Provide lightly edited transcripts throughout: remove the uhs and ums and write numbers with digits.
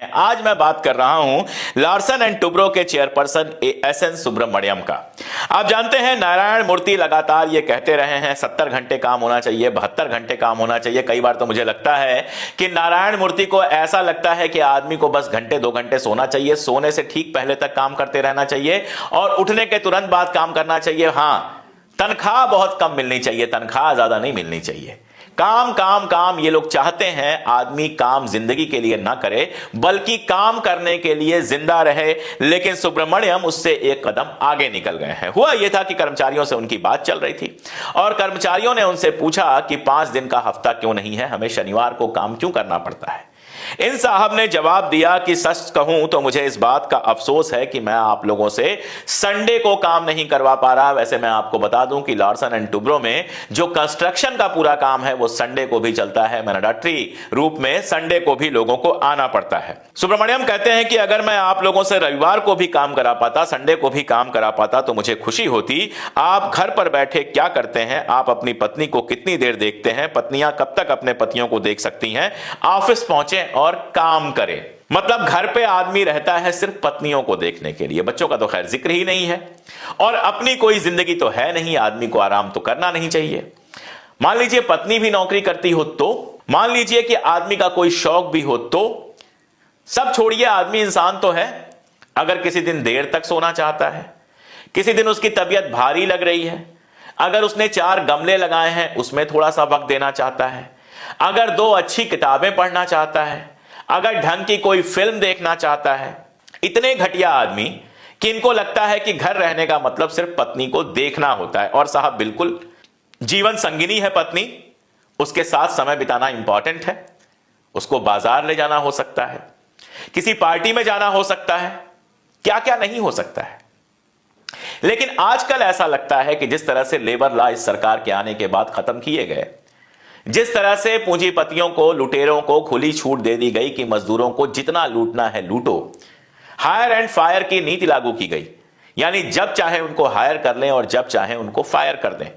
आज मैं बात कर रहा हूं लार्सन एंड टुब्रो के चेयरपर्सन एसएन सुब्रमण्यम का। आप जानते हैं नारायण मूर्ति लगातार ये कहते रहे हैं 70 घंटे काम होना चाहिए, 72 घंटे काम होना चाहिए। कई बार तो मुझे लगता है कि नारायण मूर्ति को ऐसा लगता है कि आदमी को बस घंटे 2 घंटे सोना चाहिए, सोने से ठीक पहले तक काम करते रहना चाहिए और उठने के तुरंत बाद काम करना चाहिए। हां, तनख्वाह बहुत कम मिलनी चाहिए, तनख्वाह ज्यादा नहीं मिलनी चाहिए। काम काम काम ये लोग चाहते हैं आदमी काम जिंदगी के लिए ना करे बल्कि काम करने के लिए जिंदा रहे। लेकिन सुब्रमण्यम उससे एक कदम आगे निकल गए हैं। हुआ यह था कि कर्मचारियों से उनकी बात चल रही थी और कर्मचारियों ने उनसे पूछा कि 5 दिन का हफ्ता क्यों नहीं है, हमें शनिवार को काम क्यों करना पड़ता है। इन साहब ने जवाब दिया कि सच कहूं तो मुझे इस बात का अफसोस है कि मैं आप लोगों से संडे को काम नहीं करवा पा रहा। वैसे मैं आपको बता दूं कि लार्सन एंड टुब्रो में जो कंस्ट्रक्शन का पूरा काम है वो संडे को भी चलता है। मैंडेटरी रूप में संडे को भी लोगों को आना पड़ता है। सुब्रमण्यम कहते हैं कि अगर मैं आप लोगों से रविवार को भी काम करा पाता, संडे को भी काम करा पाता तो मुझे खुशी होती। आप घर पर बैठे क्या करते हैं? आप अपनी पत्नी को कितनी देर देखते हैं? पत्नियां कब तक अपने पतियों को देख सकती हैं? ऑफिस पहुंचे और काम करें। मतलब घर पे आदमी रहता है सिर्फ पत्नियों को देखने के लिए, बच्चों का तो खैर जिक्र ही नहीं है और अपनी कोई जिंदगी तो है नहीं। आदमी को आराम तो करना नहीं चाहिए। मान लीजिए पत्नी भी नौकरी करती हो तो, मान लीजिए कि आदमी का कोई शौक भी हो तो, सब छोड़िए, आदमी इंसान तो है। अगर किसी दिन देर तक सोना चाहता है, किसी दिन उसकी तबीयत भारी लग रही है, अगर उसने 4 गमले लगाए हैं उसमें थोड़ा सा वक्त देना चाहता है, अगर 2 अच्छी किताबें पढ़ना चाहता है, अगर ढंग की कोई फिल्म देखना चाहता है। इतने घटिया आदमी कि इनको लगता है कि घर रहने का मतलब सिर्फ पत्नी को देखना होता है। और साहब बिल्कुल, जीवन संगिनी है पत्नी, उसके साथ समय बिताना इंपॉर्टेंट है। उसको बाजार ले जाना हो सकता है, किसी पार्टी में जाना हो सकता है, क्या क्या नहीं हो सकता है। लेकिन आजकल ऐसा लगता है कि जिस तरह से लेबर लॉ इस सरकार के आने के बाद खत्म किए गए, जिस तरह से पूंजीपतियों को, लुटेरों को खुली छूट दे दी गई कि मजदूरों को जितना लूटना है लूटो, हायर एंड फायर की नीति लागू की गई, यानी जब चाहे उनको हायर कर लें और जब चाहे उनको फायर कर दें।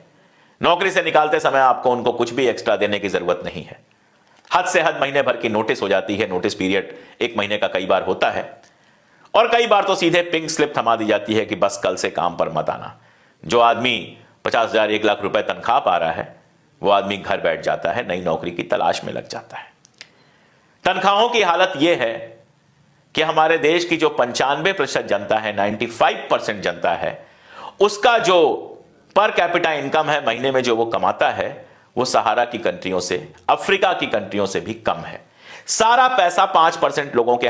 नौकरी से निकालते समय आपको उनको कुछ भी एक्स्ट्रा देने की जरूरत नहीं है। हद से हद महीने भर की नोटिस हो जाती है। नोटिस पीरियड 1 महीने का कई बार होता है और कई बार तो सीधे पिंक स्लिप थमा दी जाती है कि बस कल से काम पर मत आना। जो आदमी 50,000 1 लाख रुपए तनख्वाह पा रहा है वो आदमी घर बैठ जाता है, नई नौकरी की तलाश में लग जाता है। तनख्वाहों की हालत यह है कि हमारे देश की जो 95% जनता है, 95% जनता है, उसका जो पर कैपिटा इनकम है महीने में जो वो कमाता है वो सहारा की कंट्रियों से, अफ्रीका की कंट्रियों से भी कम है। सारा पैसा 5% लोगों के